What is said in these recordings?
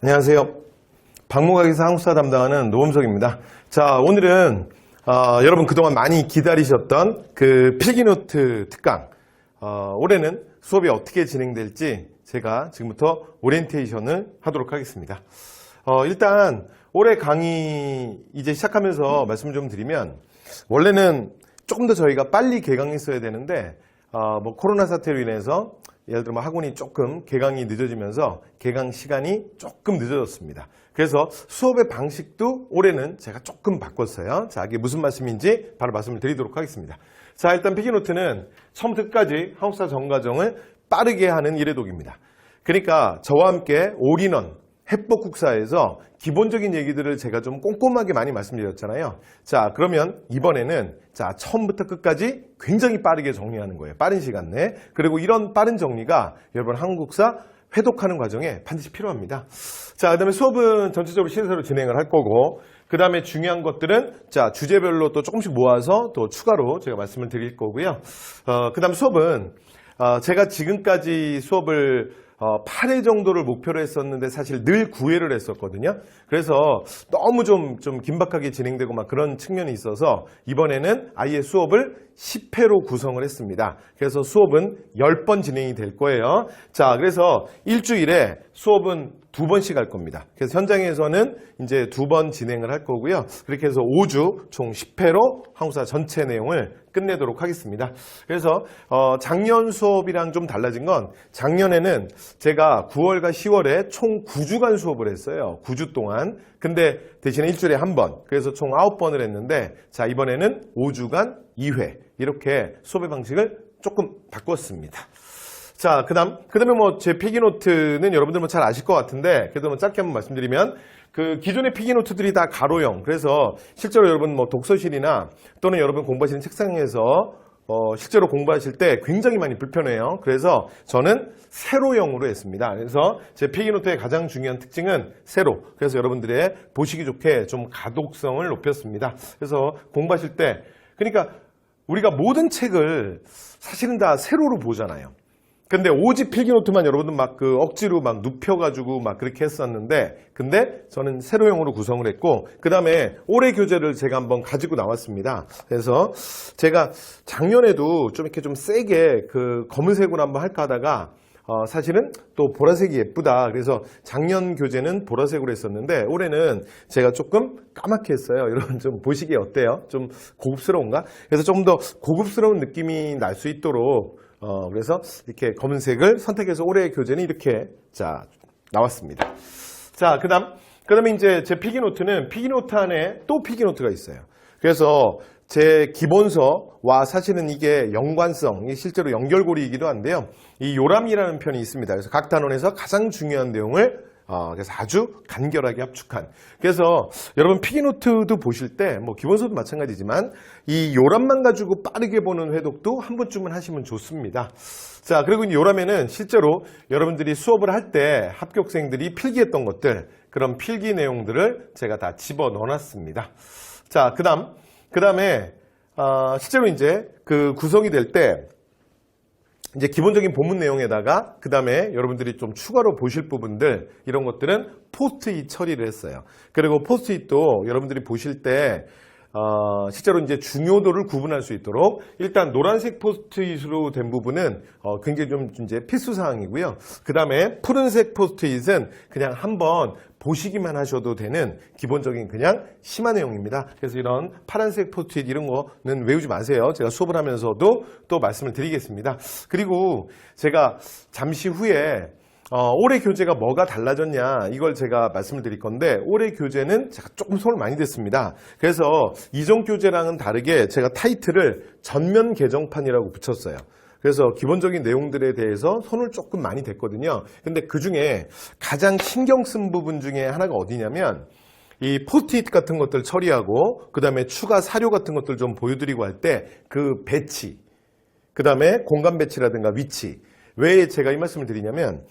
안녕하세요. 박무각에서 한국사 담당하는 노범석입니다. 자, 오늘은 여러분 그동안 많이 기다리셨던 그 필기노트 특강, 올해는 수업이 어떻게 진행될지 제가 지금부터 오리엔테이션을 하도록 하겠습니다. 일단 올해 강의 이제 시작하면서 말씀 좀 드리면, 원래는 조금 더 저희가 빨리 개강했어야 되는데 뭐 코로나 사태로 인해서 예를 들어 학원이 조금 개강이 늦어지면서 개강 시간이 조금 늦어졌습니다. 그래서 수업의 방식도 올해는 제가 조금 바꿨어요. 자, 이게 무슨 말씀인지 바로 말씀을 드리도록 하겠습니다. 자, 일단 필기노트는 처음부터 끝까지 한국사 전과정을 빠르게 하는 일회독입니다. 그러니까 저와 함께 올인원 해법국사에서 기본적인 얘기들을 제가 좀 꼼꼼하게 많이 말씀드렸잖아요. 자, 그러면 이번에는 처음부터 끝까지 굉장히 빠르게 정리하는 거예요. 빠른 시간 내에. 그리고 이런 빠른 정리가 여러분 한국사 회독하는 과정에 반드시 필요합니다. 자, 그다음에 수업은 전체적으로 신설로 진행을 할 거고, 그 다음에 중요한 것들은 주제별로 또 조금씩 모아서 또 추가로 제가 말씀을 드릴 거고요. 그 다음 수업은 제가 지금까지 수업을 8회 정도를 목표로 했었는데 사실 늘 9회를 했었거든요. 그래서 너무 좀 긴박하게 진행되고 막 그런 측면이 있어서 이번에는 아예 수업을 10회로 구성을 했습니다. 그래서 수업은 10번 진행이 될 거예요. 자, 그래서 일주일에 수업은 2번씩 할 겁니다. 그래서 현장에서는 이제 2번 진행을 할 거고요. 그렇게 해서 5주 총 10회로 한국사 전체 내용을 끝내도록 하겠습니다. 그래서 작년 수업이랑 좀 달라진 건, 작년에는 제가 9월과 10월에 총 9주간 수업을 했어요. 9주 동안. 근데 대신에 일주일에 1번. 그래서 총 9번을 했는데, 자, 이번에는 5주간 2회. 이렇게 수업의 방식을 조금 바꿨습니다. 자, 그다음에 뭐 제 필기노트는 여러분들 뭐 잘 아실 것 같은데, 그래도 뭐 짧게 한번 말씀드리면, 그 기존의 필기노트들이 다 가로형. 그래서 실제로 여러분 뭐 독서실이나 또는 여러분 공부하시는 책상에서 실제로 공부하실 때 굉장히 많이 불편해요. 그래서 저는 세로형으로 했습니다. 그래서 제 필기노트의 가장 중요한 특징은 세로. 그래서 여러분들의 보시기 좋게 좀 가독성을 높였습니다. 그래서 공부하실 때, 그러니까 우리가 모든 책을 사실은 다 세로로 보잖아요. 근데 오직 필기노트만 여러분들 막 그 억지로 막 눕혀가지고 막 그렇게 했었는데, 근데 저는 세로형으로 구성을 했고, 그 다음에 올해 교재를 제가 한번 가지고 나왔습니다. 그래서 제가 작년에도 좀 이렇게 좀 세게 그 검은색으로 한번 할까 하다가 사실은 또 보라색이 예쁘다. 그래서 작년 교재는 보라색으로 했었는데 올해는 제가 조금 까맣게 했어요. 여러분 좀 보시기에 어때요? 좀 고급스러운가? 그래서 조금 더 고급스러운 느낌이 날 수 있도록 그래서 이렇게 검은색을 선택해서 올해의 교재는 이렇게 나왔습니다. 자, 그다음에 이제 제 필기노트는 필기노트 안에 또 필기노트가 있어요. 그래서 제 기본서와 사실은 이게 연관성, 이게 실제로 연결고리이기도 한데요. 이 요람이라는 편이 있습니다. 그래서 각 단원에서 가장 중요한 내용을 그래서 아주 간결하게 합축한. 그래서 여러분 필기노트도 보실 때 뭐 기본서도 마찬가지지만 이 요람만 가지고 빠르게 보는 회독도 한 번쯤은 하시면 좋습니다. 자, 그리고 이 요람에는 실제로 여러분들이 수업을 할 때 합격생들이 필기했던 것들, 그런 필기 내용들을 제가 다 집어 넣어놨습니다. 자, 그다음에 실제로 이제 그 구성이 될 때 이제 기본적인 본문 내용에다가 그다음에 여러분들이 좀 추가로 보실 부분들, 이런 것들은 포스트잇 처리를 했어요. 그리고 포스트잇도 여러분들이 보실 때 실제로 이제 중요도를 구분할 수 있도록 일단 노란색 포스트잇으로 된 부분은 굉장히 좀 이제 필수 사항이고요. 그다음에 푸른색 포스트잇은 그냥 한번 보시기만 하셔도 되는 기본적인 그냥 심화 내용입니다. 그래서 이런 파란색 포스트잇 이런 거는 외우지 마세요. 제가 수업을 하면서도 또 말씀을 드리겠습니다. 그리고 제가 잠시 후에 올해 교재가 뭐가 달라졌냐, 이걸 제가 말씀을 드릴 건데, 올해 교재는 제가 조금 손을 많이 댔습니다. 그래서 이전 교재랑은 다르게 제가 타이틀을 전면 개정판이라고 붙였어요. 그래서 기본적인 내용들에 대해서 손을 조금 많이 댔거든요. 근데 그 중에 가장 신경 쓴 부분 중에 하나가 어디냐면, 이 포스트잇 같은 것들 처리하고, 그 다음에 추가 사료 같은 것들 좀 보여드리고 할 때 그 배치, 그 다음에 공간 배치라든가 위치. 왜 제가 이 말씀을 드리냐면,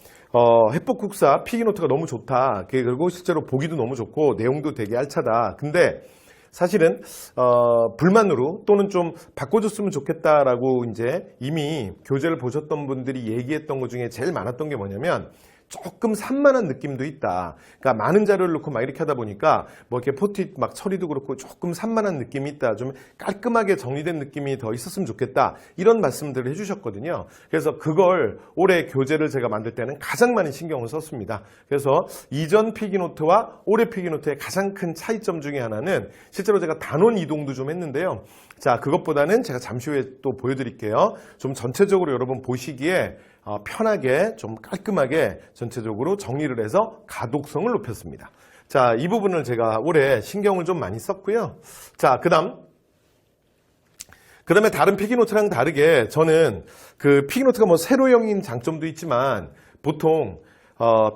해법국사 필기노트가 너무 좋다. 그리고 실제로 보기도 너무 좋고 내용도 되게 알차다. 근데 사실은 불만으로 또는 좀 바꿔줬으면 좋겠다라고 이제 이미 교재를 보셨던 분들이 얘기했던 것 중에 제일 많았던 게 뭐냐면, 조금 산만한 느낌도 있다. 그러니까 많은 자료를 넣고 막 이렇게 하다 보니까 뭐 이렇게 포트잇 막 처리도 그렇고 조금 산만한 느낌이 있다. 좀 깔끔하게 정리된 느낌이 더 있었으면 좋겠다. 이런 말씀들을 해주셨거든요. 그래서 그걸 올해 교재를 제가 만들 때는 가장 많이 신경을 썼습니다. 그래서 이전 필기노트와 올해 필기노트의 가장 큰 차이점 중에 하나는 실제로 제가 단원 이동도 좀 했는데요. 자, 그것보다는 제가 잠시 후에 또 보여드릴게요. 좀 전체적으로 여러분 보시기에 편하게 좀 깔끔하게 전체적으로 정리를 해서 가독성을 높였습니다. 자, 이 부분을 제가 올해 신경을 좀 많이 썼고요. 자, 그 다음에 다른 필기노트랑 다르게 저는 그 필기노트가 뭐 세로형인 장점도 있지만 보통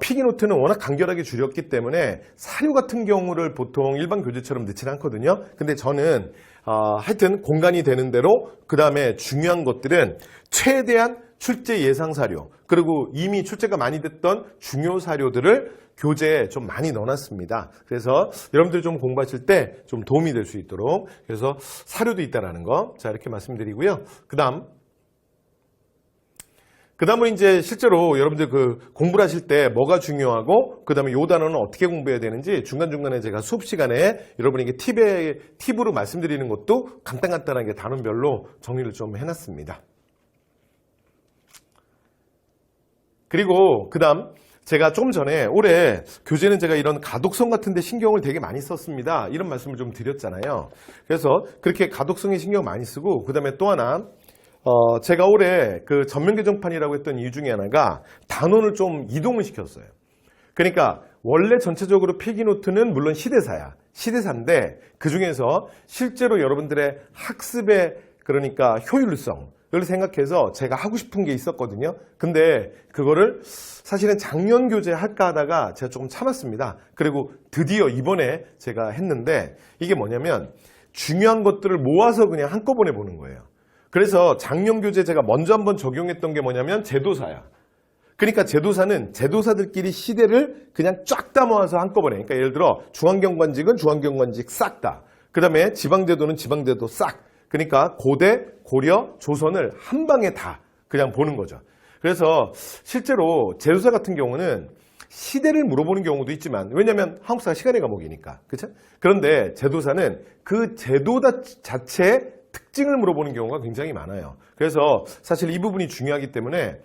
필기노트는 워낙 간결하게 줄였기 때문에 사료 같은 경우를 보통 일반 교재처럼 넣지는 않거든요. 근데 저는 하여튼 공간이 되는 대로 그 다음에 중요한 것들은 최대한 출제 예상 사료 그리고 이미 출제가 많이 됐던 중요 사료들을 교재에 좀 많이 넣어놨습니다. 그래서 여러분들이 좀 공부하실 때 좀 도움이 될 수 있도록 그래서 사료도 있다라는 거 자 이렇게 말씀드리고요. 그다음은 이제 실제로 여러분들 그 공부를 하실 때 뭐가 중요하고 그다음에 요 단어는 어떻게 공부해야 되는지 중간중간에 제가 수업 시간에 여러분에게 팁으로 말씀드리는 것도 간단하게 단원별로 정리를 좀 해놨습니다. 그리고 그다음 제가 조금 전에 올해 교재는 제가 이런 가독성 같은 데 신경을 되게 많이 썼습니다. 이런 말씀을 좀 드렸잖아요. 그래서 그렇게 가독성에 신경 많이 쓰고 그다음에 또 하나 제가 올해 그 전면 개정판이라고 했던 이유 중에 하나가 단원을 좀 이동을 시켰어요. 그러니까 원래 전체적으로 필기노트는 물론 시대사인데 그 중에서 실제로 여러분들의 학습의 그러니까 효율성을 생각해서 제가 하고 싶은 게 있었거든요. 근데 그거를 사실은 작년 교재 할까 하다가 제가 조금 참았습니다. 그리고 드디어 이번에 제가 했는데 이게 뭐냐면 중요한 것들을 모아서 그냥 한꺼번에 보는 거예요. 그래서 작년 교재 제가 먼저 한번 적용했던 게 뭐냐면 제도사야. 그러니까 제도사는 제도사들끼리 시대를 그냥 쫙 다 모아서 한꺼번에. 그러니까 예를 들어 중앙경관직은 중앙경관직 싹 다. 그 다음에 지방제도는 지방제도 싹. 그러니까 고대, 고려, 조선을 한 방에 다 그냥 보는 거죠. 그래서 실제로 제도사 같은 경우는 시대를 물어보는 경우도 있지만 왜냐하면 한국사가 시간의 과목이니까. 그렇죠? 그런데 제도사는 그 제도 자체의 특징을 물어보는 경우가 굉장히 많아요. 그래서 사실 이 부분이 중요하기 때문에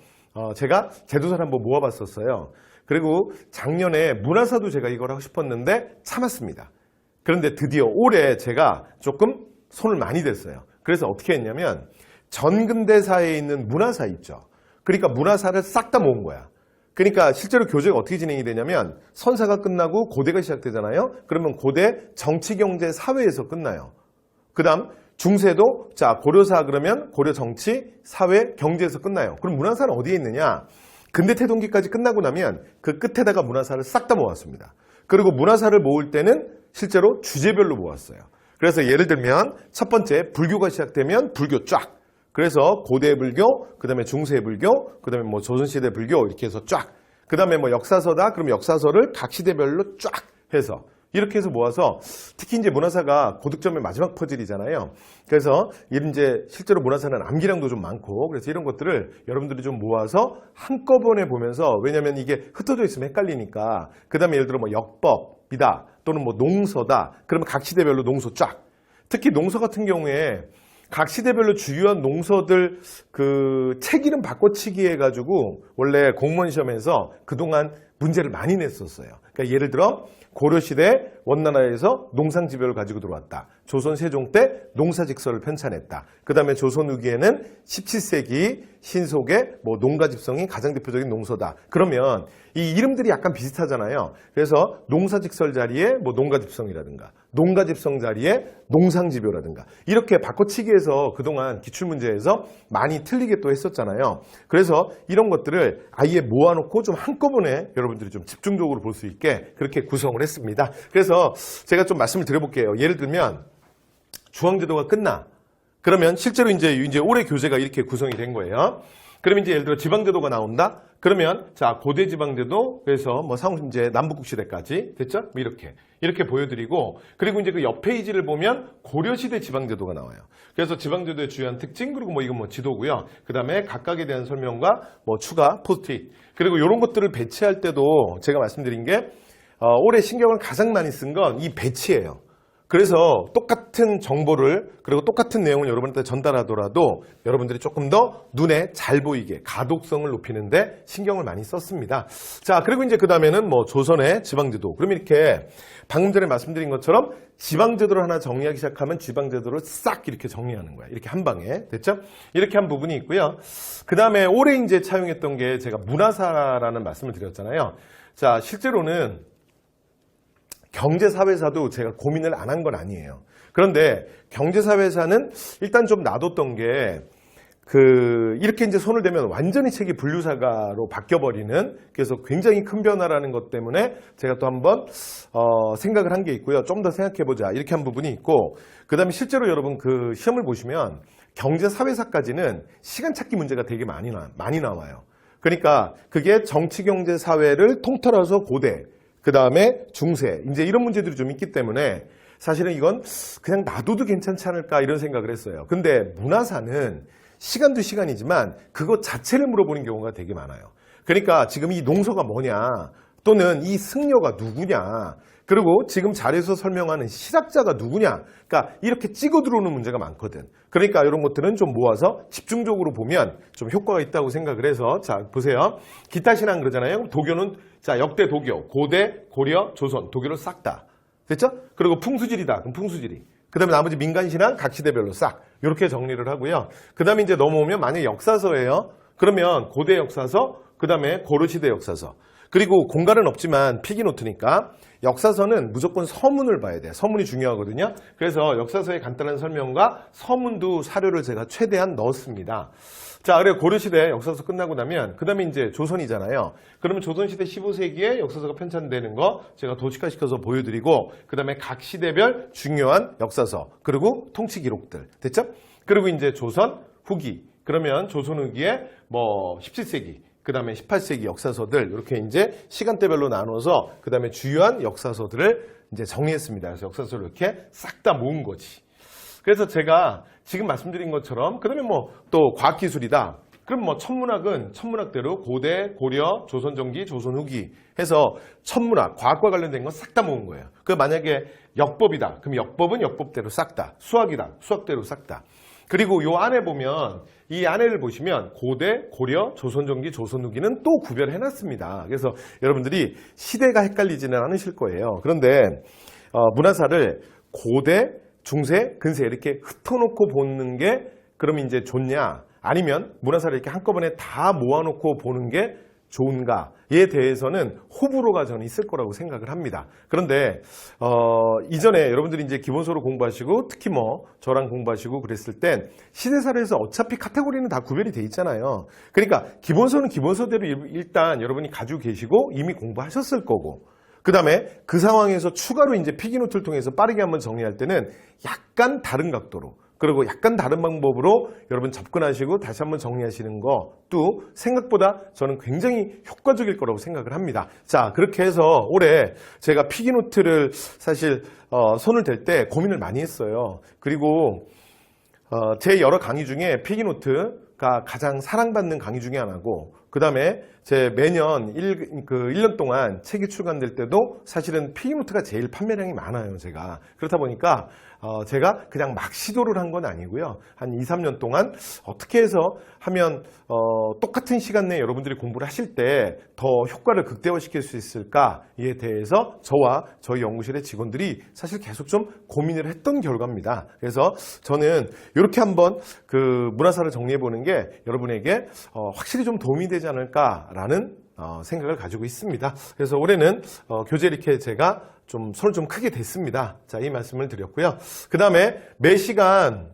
제가 제도사를 한번 모아봤었어요. 그리고 작년에 문화사도 제가 이걸 하고 싶었는데 참았습니다. 그런데 드디어 올해 제가 조금 손을 많이 댔어요. 그래서 어떻게 했냐면 전근대사에 있는 문화사 있죠. 그러니까 문화사를 싹 다 모은 거야. 그러니까 실제로 교재가 어떻게 진행이 되냐면 선사가 끝나고 고대가 시작되잖아요. 그러면 고대 정치, 경제, 사회에서 끝나요. 그 다음 중세도 자 고려사 그러면 고려 정치, 사회, 경제에서 끝나요. 그럼 문화사는 어디에 있느냐? 근대 태동기까지 끝나고 나면 그 끝에다가 문화사를 싹 다 모았습니다. 그리고 문화사를 모을 때는 실제로 주제별로 모았어요. 그래서 예를 들면 첫 번째 불교가 시작되면 불교 쫙. 그래서 고대 불교, 그 다음에 중세 불교, 그 다음에 뭐 조선시대 불교 이렇게 해서 쫙. 그 다음에 뭐 역사서다. 그럼 역사서를 각 시대별로 쫙 해서 이렇게 해서 모아서 특히 이제 문화사가 고득점의 마지막 퍼즐이잖아요. 그래서 이제 실제로 문화사는 암기량도 좀 많고 그래서 이런 것들을 여러분들이 좀 모아서 한꺼번에 보면서 왜냐하면 이게 흩어져 있으면 헷갈리니까 그 다음에 예를 들어 뭐 역법이다 또는 뭐 농서다 그러면 각 시대별로 농서 쫙. 특히 농서 같은 경우에 각 시대별로 주요한 농서들 그 책 이름 바꿔치기 해가지고 원래 공무원 시험에서 그동안 문제를 많이 냈었어요. 그러니까 예를 들어 고려시대 원나라에서 농상지배를 가지고 들어왔다. 조선 세종 때 농사직서를 편찬했다. 그 다음에 조선 후기에는 17세기 신속의 뭐 농가집성이 가장 대표적인 농서다. 그러면 이 이름들이 약간 비슷하잖아요. 그래서 농사직설 자리에 뭐 농가집성이라든가 농가집성 자리에 농상지배라든가 이렇게 바꿔치기해서 그동안 기출문제에서 많이 틀리게 또 했었잖아요. 그래서 이런 것들을 아예 모아놓고 좀 한꺼번에 여러분들이 좀 집중적으로 볼 수 있게 그렇게 구성을 했습니다. 그래서 제가 좀 말씀을 드려볼게요. 예를 들면 중앙제도가 끝나. 그러면 실제로 이제 올해 교재가 이렇게 구성이 된 거예요. 그러면 이제 예를 들어 지방제도가 나온다? 그러면 자 고대 지방제도 그래서 뭐 이제 남북국 시대까지 됐죠? 뭐 이렇게 보여드리고 그리고 이제 그 옆 페이지를 보면 고려시대 지방제도가 나와요. 그래서 지방제도의 주요한 특징 그리고 뭐 이건 뭐 지도고요. 그 다음에 각각에 대한 설명과 뭐 추가 포스트잇 그리고 이런 것들을 배치할 때도 제가 말씀드린 게 올해 신경을 가장 많이 쓴 건 이 배치예요. 그래서 똑같은 정보를 그리고 똑같은 내용을 여러분한테 전달하더라도 여러분들이 조금 더 눈에 잘 보이게 가독성을 높이는데 신경을 많이 썼습니다. 자, 그리고 이제 그 다음에는 뭐 조선의 지방제도. 그러면 이렇게 방금 전에 말씀드린 것처럼 지방제도를 하나 정리하기 시작하면 지방제도를 싹 이렇게 정리하는 거야. 이렇게 한 방에. 됐죠? 이렇게 한 부분이 있고요. 그 다음에 올해 이제 차용했던 게 제가 문화사라는 말씀을 드렸잖아요. 자, 실제로는 경제사회사도 제가 고민을 안 한 건 아니에요. 그런데 경제사회사는 일단 좀 놔뒀던 게 이렇게 이제 손을 대면 완전히 책이 분류사가로 바뀌어버리는 그래서 굉장히 큰 변화라는 것 때문에 제가 또 한번 생각을 한 게 있고요. 좀 더 생각해보자 이렇게 한 부분이 있고 그 다음에 실제로 여러분 그 시험을 보시면 경제사회사까지는 시간 찾기 문제가 되게 많이 나와요. 그러니까 그게 정치, 경제, 사회를 통틀어서 고대 그 다음에 중세 이제 이런 문제들이 좀 있기 때문에 사실은 이건 그냥 놔둬도 괜찮지 않을까 이런 생각을 했어요. 근데 문화사는 시간도 시간이지만 그것 자체를 물어보는 경우가 되게 많아요. 그러니까 지금 이 농서가 뭐냐 또는 이 승려가 누구냐 그리고 지금 자리에서 설명하는 실학자가 누구냐 그러니까 이렇게 찍어 들어오는 문제가 많거든. 그러니까 이런 것들은 좀 모아서 집중적으로 보면 좀 효과가 있다고 생각을 해서 자 보세요. 기타 신앙 그러잖아요. 도교는 자 역대 도교, 고대, 고려, 조선 도교를 싹 다 됐죠? 그리고 풍수지리다. 그럼 풍수지리. 그 다음에 나머지 민간신앙 각 시대별로 싹 이렇게 정리를 하고요. 그 다음에 이제 넘어오면 만약에 역사서예요. 그러면 고대 역사서, 그 다음에 고려시대 역사서. 그리고 공간은 없지만 피기노트니까 역사서는 무조건 서문을 봐야 돼요. 서문이 중요하거든요. 그래서 역사서의 간단한 설명과 서문도 사료를 제가 최대한 넣었습니다. 자, 그리고 고려시대 역사서 끝나고 나면 그 다음에 이제 조선이잖아요. 그러면 조선시대 15세기에 역사서가 편찬되는 거 제가 도식화시켜서 보여드리고 그 다음에 각 시대별 중요한 역사서 그리고 통치 기록들 됐죠? 그리고 이제 조선 후기 그러면 조선 후기에 뭐 17세기 그 다음에 18세기 역사서들 이렇게 이제 시간대별로 나눠서 그 다음에 주요한 역사서들을 이제 정리했습니다. 그래서 역사서를 이렇게 싹 다 모은 거지. 그래서 제가 지금 말씀드린 것처럼 그다음에 뭐 또 과학기술이다. 그럼 뭐 천문학은 천문학대로 고대, 고려, 조선 전기, 조선 후기 해서 천문학, 과학과 관련된 건 싹 다 모은 거예요. 그 만약에 역법이다. 그럼 역법은 역법대로 싹 다. 수학이다. 수학대로 싹 다. 그리고 요 안에 보면 이 안에를 보시면 고대, 고려, 조선 전기, 조선 후기는 또 구별해놨습니다. 그래서 여러분들이 시대가 헷갈리지는 않으실 거예요. 그런데 문화사를 고대, 중세, 근세 이렇게 흩어놓고 보는 게 그러면 이제 좋냐? 아니면 문화사를 이렇게 한꺼번에 다 모아놓고 보는 게 좋은가에 대해서는 호불호가 저는 있을 거라고 생각을 합니다. 그런데 이전에 여러분들이 이제 기본서로 공부하시고 특히 뭐 저랑 공부하시고 그랬을 땐 시대사에서 어차피 카테고리는 다 구별이 돼 있잖아요. 그러니까 기본서는 기본서대로 일단 여러분이 가지고 계시고 이미 공부하셨을 거고 그 다음에 그 상황에서 추가로 이제 피기노트를 통해서 빠르게 한번 정리할 때는 약간 다른 각도로 그리고 약간 다른 방법으로 여러분 접근하시고 다시 한번 정리하시는 것도 생각보다 저는 굉장히 효과적일 거라고 생각을 합니다. 자, 그렇게 해서 올해 제가 피기노트를 사실 손을 댈 때 고민을 많이 했어요. 그리고 제 여러 강의 중에 피기노트가 가장 사랑받는 강의 중에 하나고 그 다음에 제 매년 1년 동안 책이 출간될 때도 사실은 피기노트가 제일 판매량이 많아요, 제가. 그렇다 보니까 제가 그냥 막 시도를 한 건 아니고요. 한 2, 3년 동안 어떻게 해서 하면 똑같은 시간 내에 여러분들이 공부를 하실 때 더 효과를 극대화시킬 수 있을까에 대해서 저와 저희 연구실의 직원들이 사실 계속 좀 고민을 했던 결과입니다. 그래서 저는 이렇게 한번 그 문화사를 정리해 보는 게 여러분에게 확실히 좀 도움이 되지 않을까라는 생각을 가지고 있습니다. 그래서 올해는 교재 이렇게 제가 좀 손을 좀 크게 댔습니다. 자, 이 말씀을 드렸고요. 그 다음에 매 시간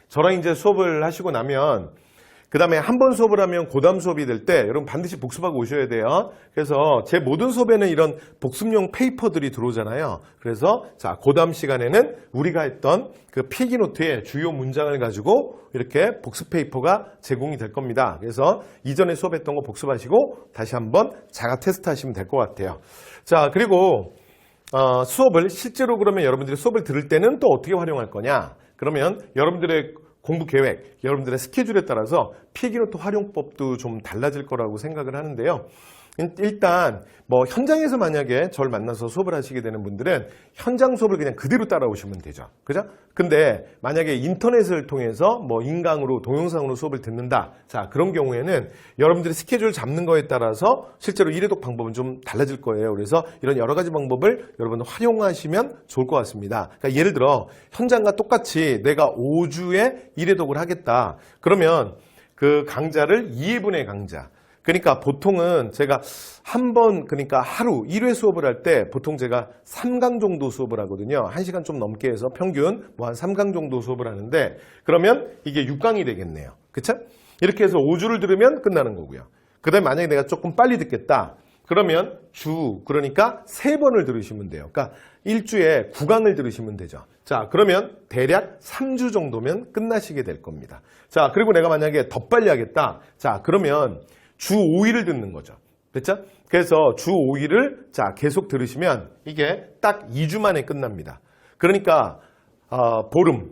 저랑 이제 수업을 하시고 나면 그 다음에 한 번 수업을 하면 고담 수업이 될 때 여러분 반드시 복습하고 오셔야 돼요. 그래서 제 모든 수업에는 이런 복습용 페이퍼들이 들어오잖아요. 그래서 자, 고담 시간에는 우리가 했던 그 필기노트의 주요 문장을 가지고 이렇게 복습 페이퍼가 제공이 될 겁니다. 그래서 이전에 수업했던 거 복습하시고 다시 한번 자가 테스트 하시면 될 것 같아요. 자, 그리고 수업을 실제로 그러면 여러분들이 수업을 들을 때는 또 어떻게 활용할 거냐? 그러면 여러분들의 공부 계획, 여러분들의 스케줄에 따라서 필기노트 활용법도 좀 달라질 거라고 생각을 하는데요. 일단 뭐 현장에서 만약에 저를 만나서 수업을 하시게 되는 분들은 현장 수업을 그냥 그대로 따라오시면 되죠. 그죠? 근데 만약에 인터넷을 통해서 뭐 인강으로 동영상으로 수업을 듣는다. 자, 그런 경우에는 여러분들이 스케줄 잡는 거에 따라서 실제로 일회독 방법은 좀 달라질 거예요. 그래서 이런 여러 가지 방법을 여러분들 활용하시면 좋을 것 같습니다. 그러니까 예를 들어 현장과 똑같이 내가 5주에 일회독을 하겠다. 그러면 그 강좌를 2회분의 강좌. 그러니까 보통은 제가 한 번, 그러니까 하루 1회 수업을 할 때 보통 제가 3강 정도 수업을 하거든요. 1시간 좀 넘게 해서 평균 뭐 한 3강 정도 수업을 하는데 그러면 이게 6강이 되겠네요. 그쵸? 이렇게 해서 5주를 들으면 끝나는 거고요. 그 다음에 만약에 내가 조금 빨리 듣겠다. 그러면 그러니까 3번을 들으시면 돼요. 그러니까 일주에 9강을 들으시면 되죠. 자, 그러면 대략 3주 정도면 끝나시게 될 겁니다. 자, 그리고 내가 만약에 더 빨리 하겠다. 자, 그러면 주 5일을 듣는 거죠. 됐죠? 그래서 주 5일을 자 계속 들으시면 이게 딱 2주 만에 끝납니다. 그러니까 보름.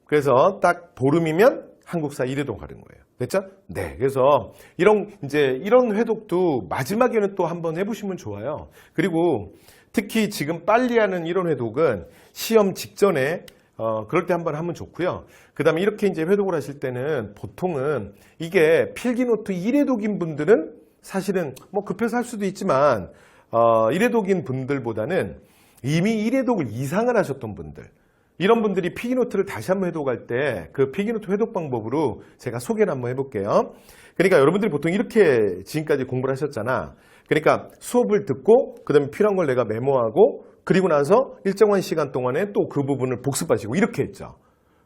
그래서 딱 보름이면 한국사 1회독 하는 거예요. 됐죠? 네. 그래서 이런 회독도 마지막에는 또 한번 해보시면 좋아요. 그리고 특히 지금 빨리 하는 이런 회독은 시험 직전에 그럴 때 한번 하면 좋고요. 그 다음에 이렇게 이제 회독을 하실 때는 보통은 이게 필기노트 1회독인 분들은 사실은 뭐 급해서 할 수도 있지만 1회독인 분들보다는 이미 1회독을 이상을 하셨던 분들 이런 분들이 필기노트를 다시 한번 회독할 때 그 필기노트 회독 방법으로 제가 소개를 한번 해볼게요. 그러니까 여러분들이 보통 이렇게 지금까지 공부를 하셨잖아. 그러니까 수업을 듣고 그 다음에 필요한 걸 내가 메모하고 그리고 나서 일정한 시간 동안에 또 그 부분을 복습하시고 이렇게 했죠.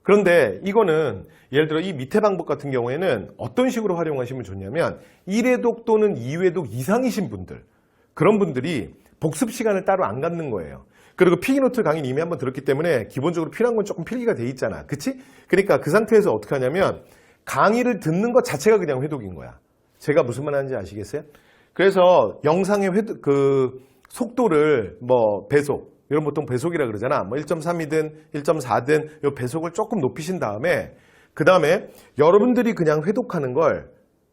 그런데 이거는 예를 들어 이 밑에 방법 같은 경우에는 어떤 식으로 활용하시면 좋냐면 1회독 또는 2회독 이상이신 분들 그런 분들이 복습 시간을 따로 안 갖는 거예요. 그리고 필기노트 강의는 이미 한번 들었기 때문에 기본적으로 필요한 건 조금 필기가 돼 있잖아. 그치? 그러니까 그 상태에서 어떻게 하냐면 강의를 듣는 것 자체가 그냥 회독인 거야. 제가 무슨 말 하는지 아시겠어요? 그래서 영상의 속도를 뭐 배속 이런 보통 배속이라 그러잖아. 뭐 1.3이든 1.4든 이 배속을 조금 높이신 다음에 그 다음에 여러분들이 그냥 회독하는 걸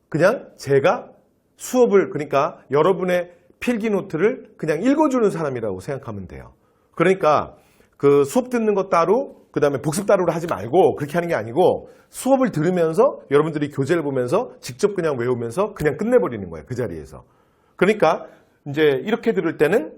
그냥 제가 수업을 그러니까 여러분의 필기 노트를 그냥 읽어주는 사람이라고 생각하면 돼요. 그러니까 그 수업 듣는 거 따로 그 다음에 복습 따로로 하지 말고 그렇게 하는 게 아니고 수업을 들으면서 여러분들이 교재를 보면서 직접 그냥 외우면서 그냥 끝내버리는 거예요. 그 자리에서. 그러니까 이제 이렇게 들을 때는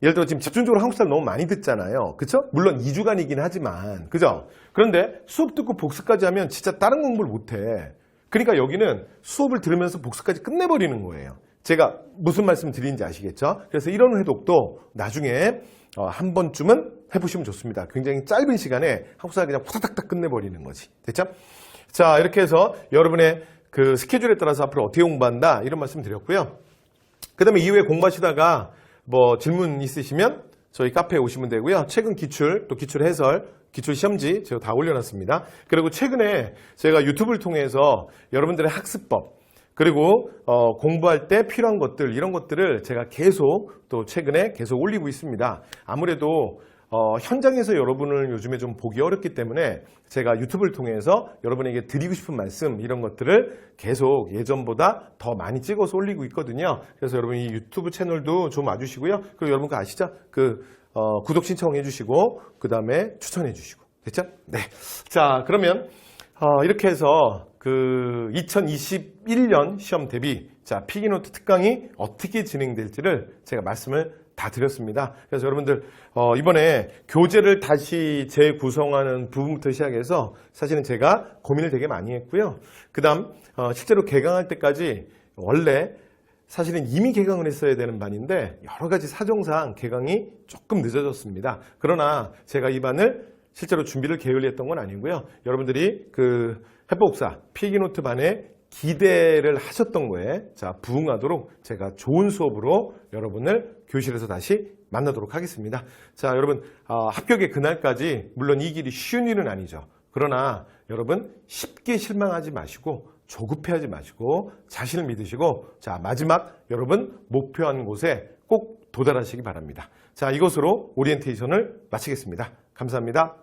예를 들어 지금 집중적으로 한국사를 너무 많이 듣잖아요. 그쵸? 물론 2주간이긴 하지만. 그죠? 그런데 수업 듣고 복습까지 하면 진짜 다른 공부를 못 해. 그러니까 여기는 수업을 들으면서 복습까지 끝내버리는 거예요. 제가 무슨 말씀 드리는지 아시겠죠? 그래서 이런 회독도 나중에 한 번쯤은 해보시면 좋습니다. 굉장히 짧은 시간에 한국사를 그냥 후다닥닥 끝내버리는 거지. 됐죠? 자, 이렇게 해서 여러분의 그 스케줄에 따라서 앞으로 어떻게 공부한다 이런 말씀 드렸고요. 그 다음에 이후에 공부하시다가 뭐 질문 있으시면 저희 카페에 오시면 되고요. 최근 기출, 또 기출 해설, 기출 시험지 제가 다 올려놨습니다. 그리고 최근에 제가 유튜브를 통해서 여러분들의 학습법 그리고 공부할 때 필요한 것들 이런 것들을 제가 계속 또 최근에 계속 올리고 있습니다. 아무래도 현장에서 여러분을 요즘에 좀 보기 어렵기 때문에 제가 유튜브를 통해서 여러분에게 드리고 싶은 말씀 이런 것들을 계속 예전보다 더 많이 찍어서 올리고 있거든요. 그래서 여러분 이 유튜브 채널도 좀 와주시고요. 그리고 여러분 그 아시죠? 구독 신청해 주시고 그 다음에 추천해 주시고 됐죠? 네. 자, 그러면 이렇게 해서 그 2021년 시험 대비 자 필기노트 특강이 어떻게 진행될지를 제가 말씀을 다 드렸습니다. 그래서 여러분들 이번에 교재를 다시 재구성하는 부분부터 시작해서 사실은 제가 고민을 되게 많이 했고요. 그 다음 실제로 개강할 때까지 원래 사실은 이미 개강을 했어야 되는 반인데 여러 가지 사정상 개강이 조금 늦어졌습니다. 그러나 제가 이 반을 실제로 준비를 게을리 했던 건 아니고요. 여러분들이 그 해법사 필기노트 반에 기대를 하셨던 거에 자, 부응하도록 제가 좋은 수업으로 여러분을 교실에서 다시 만나도록 하겠습니다. 자, 여러분 합격의 그날까지 물론 이 길이 쉬운 일은 아니죠. 그러나 여러분 쉽게 실망하지 마시고 조급해하지 마시고 자신을 믿으시고 자, 마지막 여러분 목표한 곳에 꼭 도달하시기 바랍니다. 자, 이것으로 오리엔테이션을 마치겠습니다. 감사합니다.